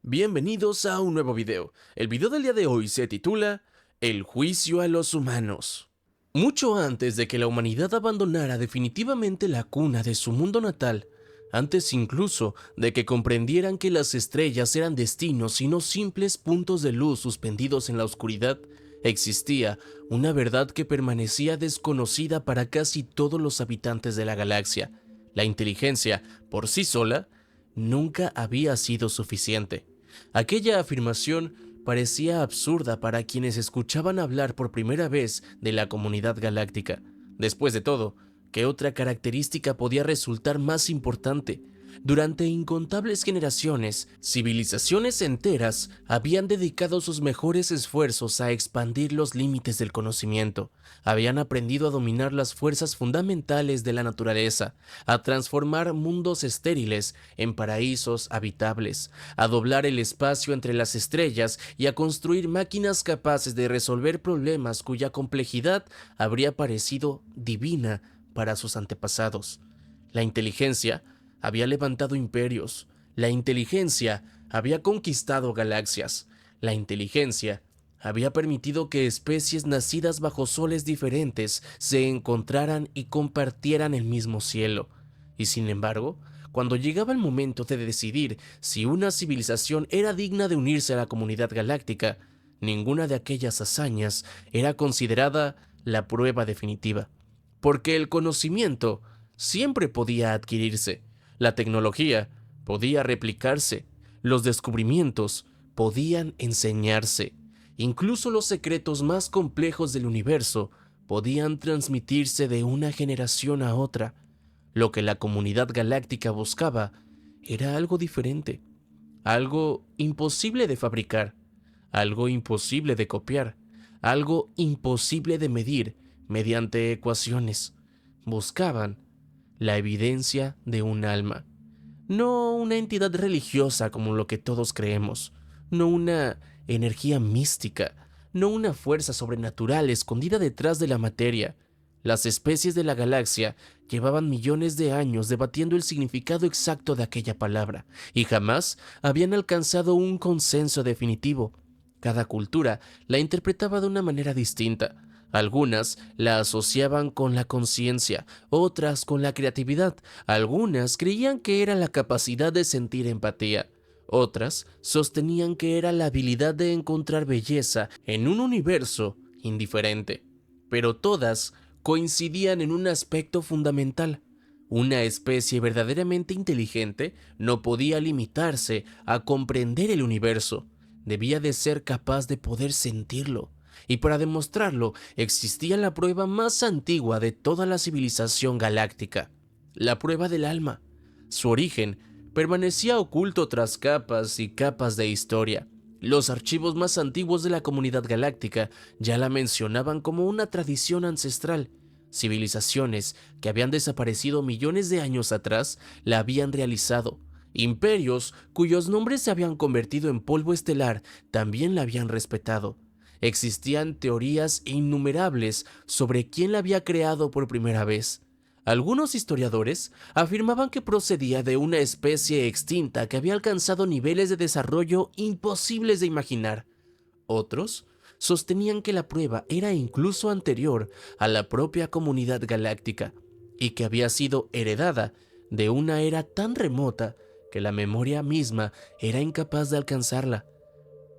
Bienvenidos a un nuevo video. El video del día de hoy se titula El juicio a los humanos. Mucho antes de que la humanidad abandonara definitivamente la cuna de su mundo natal, antes incluso de que comprendieran que las estrellas eran destinos y no simples puntos de luz suspendidos en la oscuridad, existía una verdad que permanecía desconocida para casi todos los habitantes de la galaxia. La inteligencia, por sí sola, nunca había sido suficiente. Aquella afirmación parecía absurda para quienes escuchaban hablar por primera vez de la comunidad galáctica. Después de todo, ¿qué otra característica podía resultar más importante? Durante incontables generaciones, civilizaciones enteras habían dedicado sus mejores esfuerzos a expandir los límites del conocimiento. Habían aprendido a dominar las fuerzas fundamentales de la naturaleza, a transformar mundos estériles en paraísos habitables, a doblar el espacio entre las estrellas y a construir máquinas capaces de resolver problemas cuya complejidad habría parecido divina para sus antepasados. La inteligencia había levantado imperios, la inteligencia había conquistado galaxias, la inteligencia había permitido que especies nacidas bajo soles diferentes se encontraran y compartieran el mismo cielo. Y sin embargo, cuando llegaba el momento de decidir si una civilización era digna de unirse a la comunidad galáctica, ninguna de aquellas hazañas era considerada la prueba definitiva, porque el conocimiento siempre podía adquirirse. La tecnología podía replicarse, los descubrimientos podían enseñarse, incluso los secretos más complejos del universo podían transmitirse de una generación a otra. Lo que la comunidad galáctica buscaba era algo diferente, algo imposible de fabricar, algo imposible de copiar, algo imposible de medir mediante ecuaciones. Buscaban la evidencia de un alma, no una entidad religiosa como lo que todos creemos, no una energía mística, no una fuerza sobrenatural escondida detrás de la materia. Las especies de la galaxia llevaban millones de años debatiendo el significado exacto de aquella palabra, y jamás habían alcanzado un consenso definitivo. Cada cultura la interpretaba de una manera distinta. Algunas la asociaban con la conciencia, otras con la creatividad, algunas creían que era la capacidad de sentir empatía, otras sostenían que era la habilidad de encontrar belleza en un universo indiferente. Pero todas coincidían en un aspecto fundamental. Una especie verdaderamente inteligente no podía limitarse a comprender el universo, debía de ser capaz de poder sentirlo. Y para demostrarlo existía la prueba más antigua de toda la civilización galáctica, la prueba del alma. Su origen permanecía oculto tras capas y capas de historia. Los archivos más antiguos de la comunidad galáctica ya la mencionaban como una tradición ancestral. Civilizaciones que habían desaparecido millones de años atrás la habían realizado. Imperios cuyos nombres se habían convertido en polvo estelar también la habían respetado. Existían teorías innumerables sobre quién la había creado por primera vez. Algunos historiadores afirmaban que procedía de una especie extinta que había alcanzado niveles de desarrollo imposibles de imaginar. Otros sostenían que la prueba era incluso anterior a la propia comunidad galáctica y que había sido heredada de una era tan remota que la memoria misma era incapaz de alcanzarla.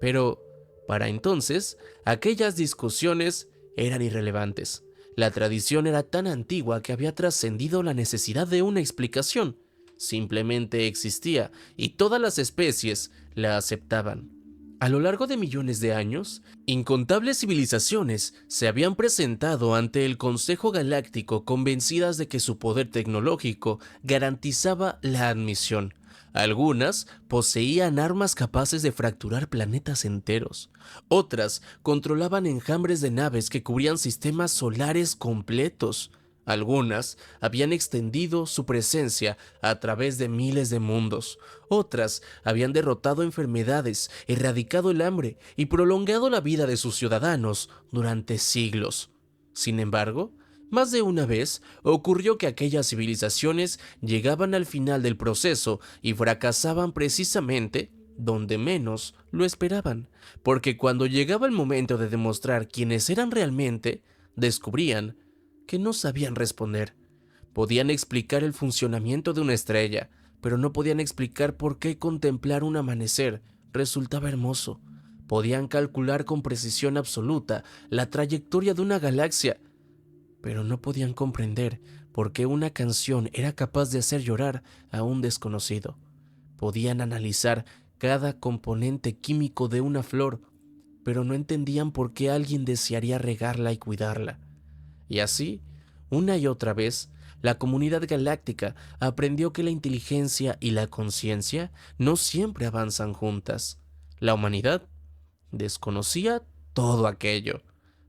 Pero, para entonces, aquellas discusiones eran irrelevantes. La tradición era tan antigua que había trascendido la necesidad de una explicación. Simplemente existía y todas las especies la aceptaban. A lo largo de millones de años, incontables civilizaciones se habían presentado ante el Consejo Galáctico convencidas de que su poder tecnológico garantizaba la admisión. Algunas poseían armas capaces de fracturar planetas enteros. Otras controlaban enjambres de naves que cubrían sistemas solares completos. Algunas habían extendido su presencia a través de miles de mundos. Otras habían derrotado enfermedades, erradicado el hambre y prolongado la vida de sus ciudadanos durante siglos. Sin embargo, más de una vez ocurrió que aquellas civilizaciones llegaban al final del proceso y fracasaban precisamente donde menos lo esperaban, porque cuando llegaba el momento de demostrar quiénes eran realmente, descubrían que no sabían responder. Podían explicar el funcionamiento de una estrella, pero no podían explicar por qué contemplar un amanecer resultaba hermoso. Podían calcular con precisión absoluta la trayectoria de una galaxia, pero no podían comprender por qué una canción era capaz de hacer llorar a un desconocido. Podían analizar cada componente químico de una flor, pero no entendían por qué alguien desearía regarla y cuidarla. Y así, una y otra vez, la comunidad galáctica aprendió que la inteligencia y la conciencia no siempre avanzan juntas. La humanidad desconocía todo aquello.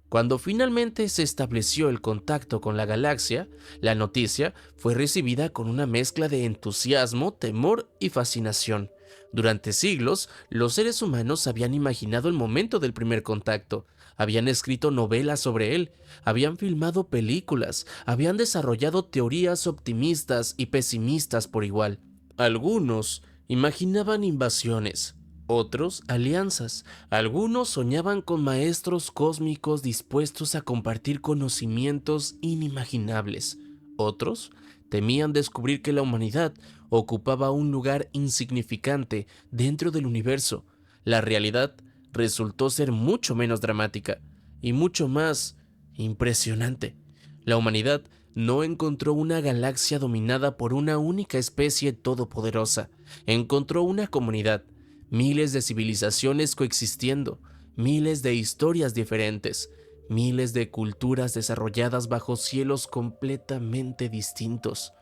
Cuando finalmente se estableció el contacto con la galaxia, la noticia fue recibida con una mezcla de entusiasmo, temor y fascinación. Durante siglos, los seres humanos habían imaginado el momento del primer contacto, habían escrito novelas sobre él, habían filmado películas, habían desarrollado teorías optimistas y pesimistas por igual. Algunos imaginaban invasiones, otros alianzas, algunos soñaban con maestros cósmicos dispuestos a compartir conocimientos inimaginables, otros temían descubrir que la humanidad ocupaba un lugar insignificante dentro del universo. La realidad resultó ser mucho menos dramática y mucho más impresionante. La humanidad no encontró una galaxia dominada por una única especie todopoderosa, encontró una comunidad, miles de civilizaciones coexistiendo, miles de historias diferentes, miles de culturas desarrolladas bajo cielos completamente distintos.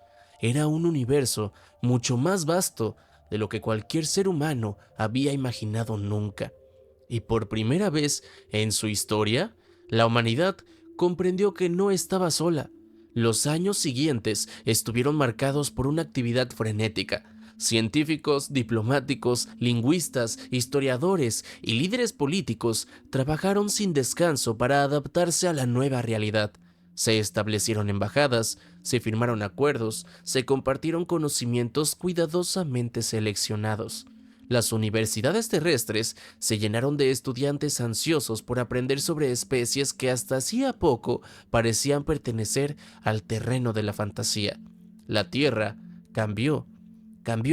Era un universo mucho más vasto de lo que cualquier ser humano había imaginado nunca. Y por primera vez en su historia, la humanidad comprendió que no estaba sola. Los años siguientes estuvieron marcados por una actividad frenética. Científicos, diplomáticos, lingüistas, historiadores y líderes políticos trabajaron sin descanso para adaptarse a la nueva realidad. Se establecieron embajadas, se firmaron acuerdos, se compartieron conocimientos cuidadosamente seleccionados. Las universidades terrestres se llenaron de estudiantes ansiosos por aprender sobre especies que hasta hacía poco parecían pertenecer al terreno de la fantasía. La Tierra cambió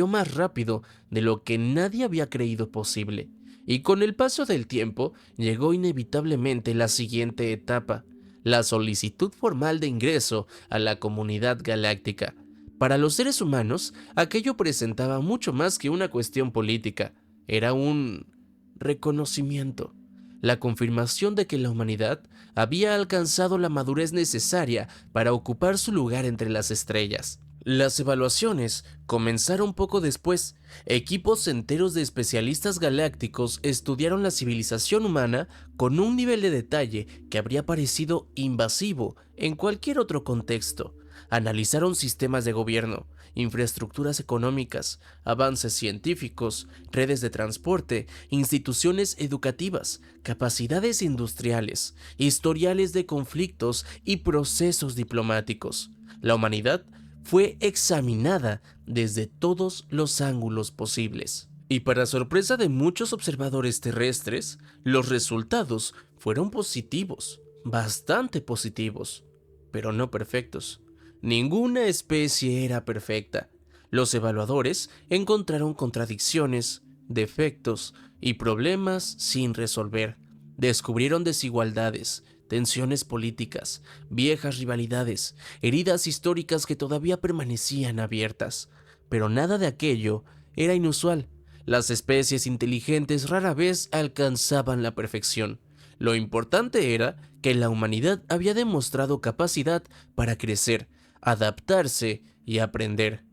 más rápido de lo que nadie había creído posible, y con el paso del tiempo llegó inevitablemente la siguiente etapa, la solicitud formal de ingreso a la comunidad galáctica. Para los seres humanos, aquello presentaba mucho más que una cuestión política, era un reconocimiento, la confirmación de que la humanidad había alcanzado la madurez necesaria para ocupar su lugar entre las estrellas. Las evaluaciones comenzaron poco después. Equipos enteros de especialistas galácticos estudiaron la civilización humana con un nivel de detalle que habría parecido invasivo en cualquier otro contexto. Analizaron sistemas de gobierno, infraestructuras económicas, avances científicos, redes de transporte, instituciones educativas, capacidades industriales, historiales de conflictos y procesos diplomáticos. La humanidad fue examinada desde todos los ángulos posibles. Y para sorpresa de muchos observadores terrestres, los resultados fueron positivos, bastante positivos, pero no perfectos. Ninguna especie era perfecta. Los evaluadores encontraron contradicciones, defectos y problemas sin resolver. Descubrieron desigualdades, tensiones políticas, viejas rivalidades, heridas históricas que todavía permanecían abiertas. Pero nada de aquello era inusual. Las especies inteligentes rara vez alcanzaban la perfección. Lo importante era que la humanidad había demostrado capacidad para crecer, adaptarse y aprender.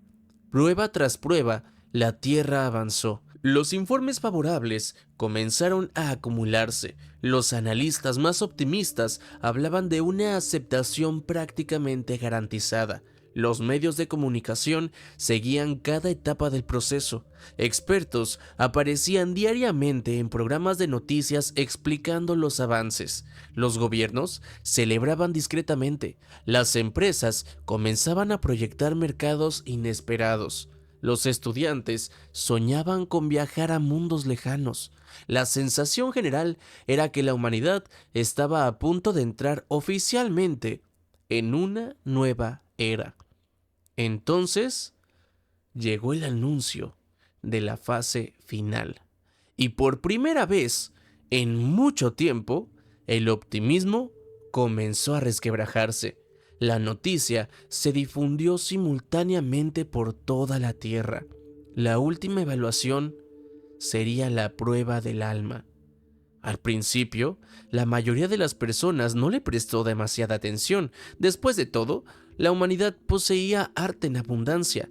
Prueba tras prueba, la Tierra avanzó. Los informes favorables comenzaron a acumularse. Los analistas más optimistas hablaban de una aceptación prácticamente garantizada. Los medios de comunicación seguían cada etapa del proceso. Expertos aparecían diariamente en programas de noticias explicando los avances. Los gobiernos celebraban discretamente. Las empresas comenzaban a proyectar mercados inesperados. Los estudiantes soñaban con viajar a mundos lejanos. La sensación general era que la humanidad estaba a punto de entrar oficialmente en una nueva era. Entonces llegó el anuncio de la fase final. Y por primera vez en mucho tiempo, el optimismo comenzó a resquebrajarse. La noticia se difundió simultáneamente por toda la Tierra. La última evaluación sería la prueba del alma. Al principio, la mayoría de las personas no le prestó demasiada atención. Después de todo, la humanidad poseía arte en abundancia,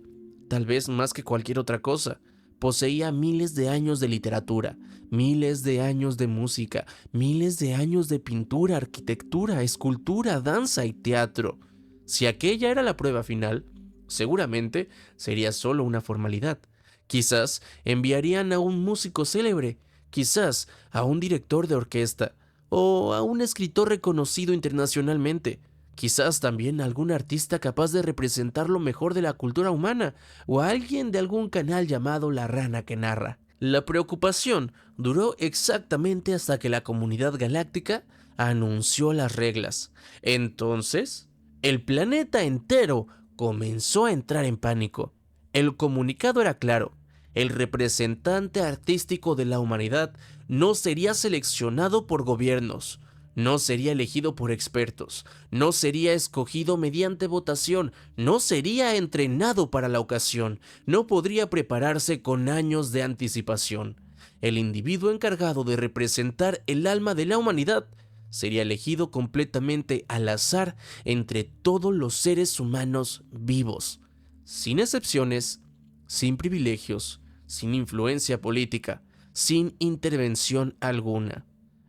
tal vez más que cualquier otra cosa. Poseía miles de años de literatura, miles de años de música, miles de años de pintura, arquitectura, escultura, danza y teatro. Si aquella era la prueba final, seguramente sería solo una formalidad. Quizás enviarían a un músico célebre, quizás a un director de orquesta o a un escritor reconocido internacionalmente, quizás también a algún artista capaz de representar lo mejor de la cultura humana o a alguien de algún canal llamado La Rana que Narra. La preocupación duró exactamente hasta que la comunidad galáctica anunció las reglas. Entonces, el planeta entero comenzó a entrar en pánico. El comunicado era claro: el representante artístico de la humanidad no sería seleccionado por gobiernos, no sería elegido por expertos, no sería escogido mediante votación, no sería entrenado para la ocasión, no podría prepararse con años de anticipación. El individuo encargado de representar el alma de la humanidad sería elegido completamente al azar entre todos los seres humanos vivos, sin excepciones, sin privilegios, sin influencia política, sin intervención alguna.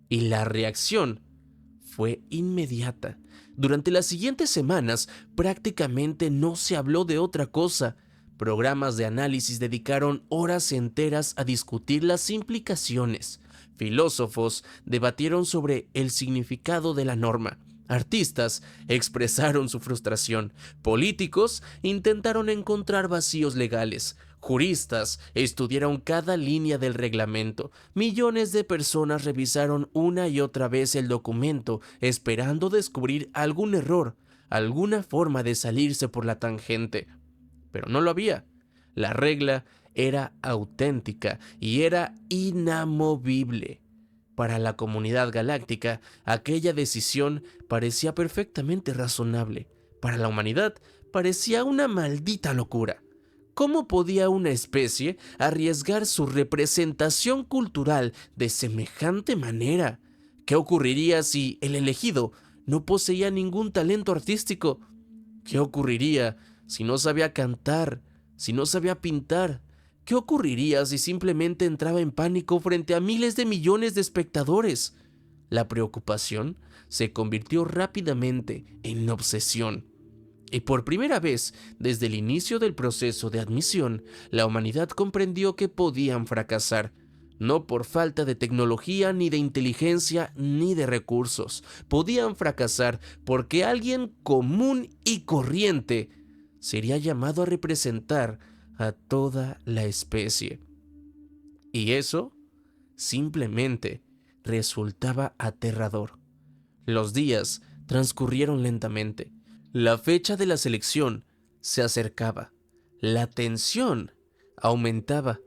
Y la reacción fue inmediata. Durante las siguientes semanas prácticamente no se habló de otra cosa. Programas de análisis dedicaron horas enteras a discutir las implicaciones. Filósofos debatieron sobre el significado de la norma. Artistas expresaron su frustración. Políticos intentaron encontrar vacíos legales. Juristas estudiaron cada línea del reglamento. Millones de personas revisaron una y otra vez el documento, esperando descubrir algún error, alguna forma de salirse por la tangente. Pero no lo había. La regla era auténtica y era inamovible. Para la comunidad galáctica, aquella decisión parecía perfectamente razonable. Para la humanidad, parecía una maldita locura. ¿Cómo podía una especie arriesgar su representación cultural de semejante manera? ¿Qué ocurriría si el elegido no poseía ningún talento artístico? ¿Qué ocurriría si no sabía cantar, si no sabía pintar? ¿Qué ocurriría si simplemente entraba en pánico frente a miles de millones de espectadores? La preocupación se convirtió rápidamente en obsesión. Y por primera vez, desde el inicio del proceso de admisión, la humanidad comprendió que podían fracasar. No por falta de tecnología, ni de inteligencia, ni de recursos. Podían fracasar porque alguien común y corriente sería llamado a representar a toda la especie. Y eso simplemente resultaba aterrador. Los días transcurrieron lentamente. La fecha de la selección se acercaba. La tensión aumentaba.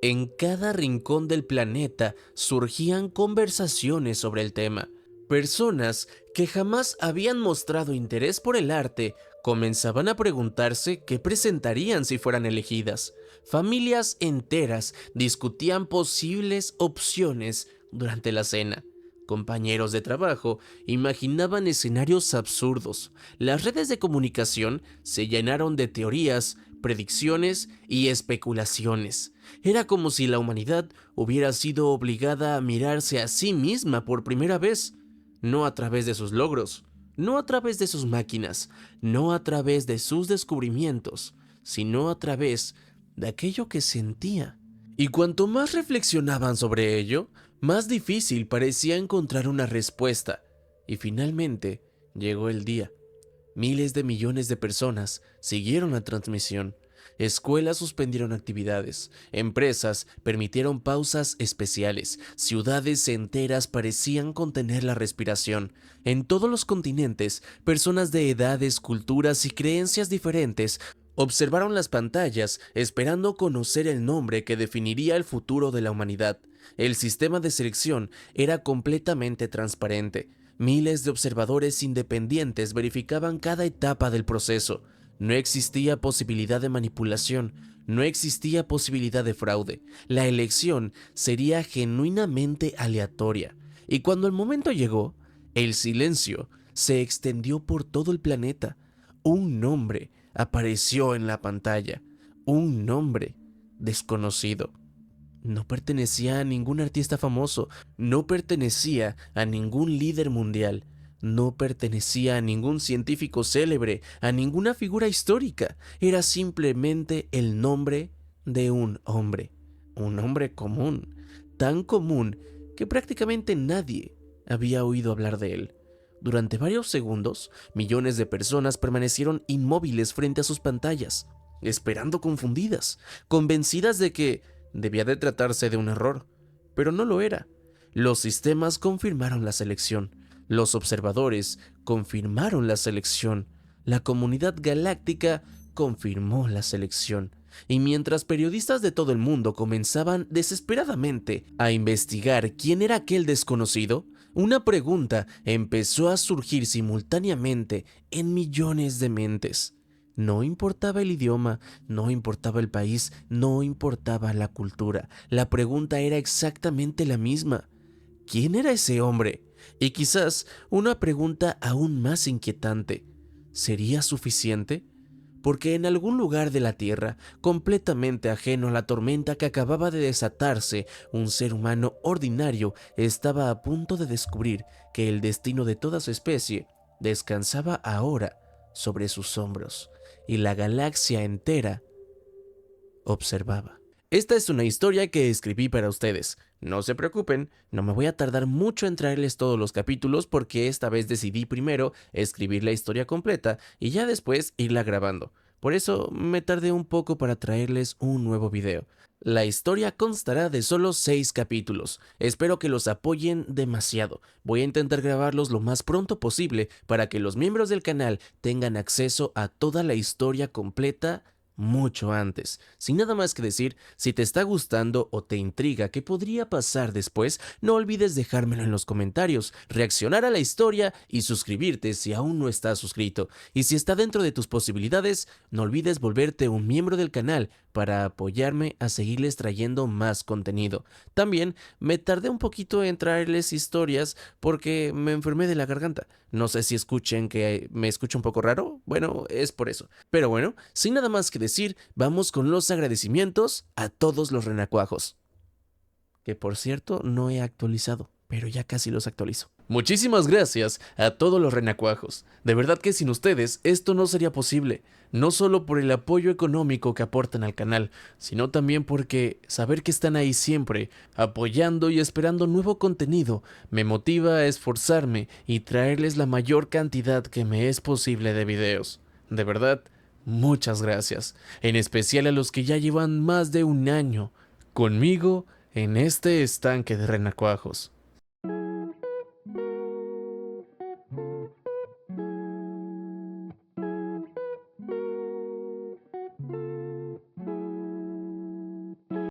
En cada rincón del planeta surgían conversaciones sobre el tema. Personas que jamás habían mostrado interés por el arte comenzaban a preguntarse qué presentarían si fueran elegidas. Familias enteras discutían posibles opciones durante la cena. Compañeros de trabajo imaginaban escenarios absurdos. Las redes de comunicación se llenaron de teorías, predicciones y especulaciones. Era como si la humanidad hubiera sido obligada a mirarse a sí misma por primera vez, no a través de sus logros, no a través de sus máquinas, no a través de sus descubrimientos, sino a través de aquello que sentía. Y cuanto más reflexionaban sobre ello, más difícil parecía encontrar una respuesta. Y finalmente llegó el día. Miles de millones de personas siguieron la transmisión. Escuelas suspendieron actividades, empresas permitieron pausas especiales, ciudades enteras parecían contener la respiración. En todos los continentes, personas de edades, culturas y creencias diferentes observaron las pantallas esperando conocer el nombre que definiría el futuro de la humanidad. El sistema de selección era completamente transparente. Miles de observadores independientes verificaban cada etapa del proceso. No existía posibilidad de manipulación, no existía posibilidad de fraude. La elección sería genuinamente aleatoria. Y cuando el momento llegó, el silencio se extendió por todo el planeta. Un nombre apareció en la pantalla, un nombre desconocido. No pertenecía a ningún artista famoso, no pertenecía a ningún líder mundial, no pertenecía a ningún científico célebre, a ninguna figura histórica. Era simplemente el nombre de un hombre común, tan común que prácticamente nadie había oído hablar de él. Durante varios segundos, millones de personas permanecieron inmóviles frente a sus pantallas, esperando confundidas, convencidas de que debía de tratarse de un error, pero no lo era. Los sistemas confirmaron la selección, los observadores confirmaron la selección, la comunidad galáctica confirmó la selección. Y mientras periodistas de todo el mundo comenzaban desesperadamente a investigar quién era aquel desconocido, una pregunta empezó a surgir simultáneamente en millones de mentes. No importaba el idioma, no importaba el país, no importaba la cultura. La pregunta era exactamente la misma. ¿Quién era ese hombre? Y quizás una pregunta aún más inquietante. ¿Sería suficiente? Porque en algún lugar de la Tierra, completamente ajeno a la tormenta que acababa de desatarse, un ser humano ordinario estaba a punto de descubrir que el destino de toda su especie descansaba ahora sobre sus hombros, y la galaxia entera observaba. Esta es una historia que escribí para ustedes. No se preocupen, no me voy a tardar mucho en traerles todos los capítulos porque esta vez decidí primero escribir la historia completa y ya después irla grabando. Por eso me tardé un poco para traerles un nuevo video. La historia constará de solo 6 capítulos. Espero que los apoyen demasiado. Voy a intentar grabarlos lo más pronto posible para que los miembros del canal tengan acceso a toda la historia completa mucho antes. Sin nada más que decir, si te está gustando o te intriga qué podría pasar después, no olvides dejármelo en los comentarios, reaccionar a la historia y suscribirte si aún no estás suscrito. Y si está dentro de tus posibilidades, no olvides volverte un miembro del canal para apoyarme a seguirles trayendo más contenido. También me tardé un poquito en traerles historias porque me enfermé de la garganta. No sé si escuchen que me escucho un poco raro. Bueno, es por eso. Pero bueno, sin nada más que decir, vamos con los agradecimientos a todos los renacuajos. Que por cierto, no he actualizado, pero ya casi los actualizo. Muchísimas gracias a todos los renacuajos. De verdad que sin ustedes esto no sería posible. No solo por el apoyo económico que aportan al canal, sino también porque saber que están ahí siempre, apoyando y esperando nuevo contenido, me motiva a esforzarme y traerles la mayor cantidad que me es posible de videos. De verdad, muchas gracias. En especial a los que ya llevan más de un año conmigo en este estanque de renacuajos.